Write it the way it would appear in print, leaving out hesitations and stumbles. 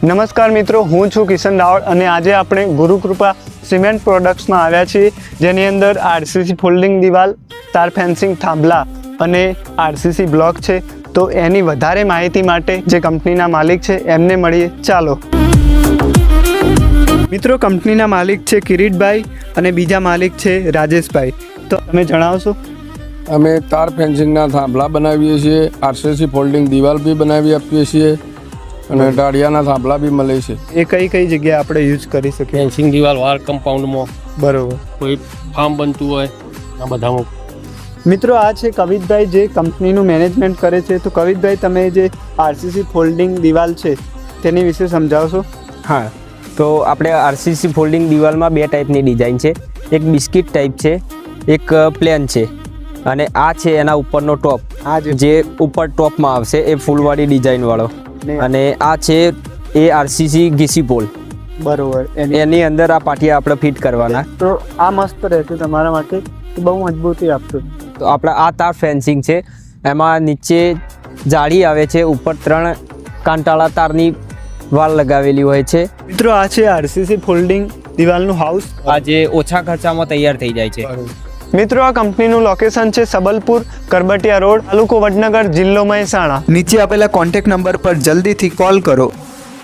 નમસ્કાર મિત્રો, હું છું કિશન રાવળ અને આજે આપણે ગુરુકૃપા સિમેન્ટ પ્રોડક્ટ્સમાં આવ્યા છીએ, જેની અંદર આરસીસી ફોલ્ડિંગ દિવાલ, તાર ફેન્સિંગ થાંભલા અને આરસીસી બ્લોક છે. તો એની વધારે માહિતી માટે જે કંપનીના માલિક છે એમને મળીએ. ચાલો મિત્રો, કંપનીના માલિક છે કિરીટભાઈ અને બીજા માલિક છે રાજેશભાઈ. તો તમે જણાવશો? અમે તાર ફેન્સિંગના થાંભલા બનાવીએ છીએ, આરસીસી ફોલ્ડિંગ દિવાલ બી બનાવી આપીએ છીએ અને ડાળિયાના થાંભલા બી મળે છે. એ કઈ કઈ જગ્યાએ આપણે યુઝ કરી શકીએ? ફેન્સિંગ દિવાલ વાર કમ્પાઉન્ડમાં, બરોબર. કોઈ ફાર્મ બનતું હોય આ બધામાં. મિત્રો, આ છે કવિતભાઈ જે કંપનીનું મેનેજમેન્ટ કરે છે. તો કવિતભાઈ, તમે જે આરસીસી ફોલ્ડિંગ દિવાલ છે તેની વિશે સમજાવશો? હા, તો આપણે આરસીસી ફોલ્ડિંગ દિવાલમાં બે ટાઈપની ડિઝાઇન છે. એક બિસ્કિટ ટાઈપ છે, એક પ્લેન છે અને આ છે એના ઉપરનો ટોપ, આ જે ઉપર ટોપમાં આવશે એ ફૂલવાળી ડિઝાઇનવાળો. અને આ છે એ આરસીસી ઘીસી પોલ, બરોબર. એની અંદર આ પાટિયા આપણે ફિટ કરવાના. તો આ મસ્ત રહેશે તમારા માટે, બહુ મજબૂતી આપશે. તો આપણા આ તાર ફેન્સિંગ છે, એમાં નીચે જાળી આવે છે, ઉપર 3 કાંટાળા તારની વાલ લગાવેલી હોય છે. મિત્રો, આ છે આરસીસી ફોલ્ડિંગ દિવાલનું હાઉસ. આ જે ઓછા ખર્ચામાં તૈયાર થઈ જાય છે. મિત્રો, આ કંપનીનું લોકેશન છે સબલપુર, કરબટિયા રોડ, તાલુકો વડનગર, જિલ્લો મહેસાણા. નીચે આપેલા કોન્ટેક્ટ નંબર પર જલ્દીથી કોલ કરો.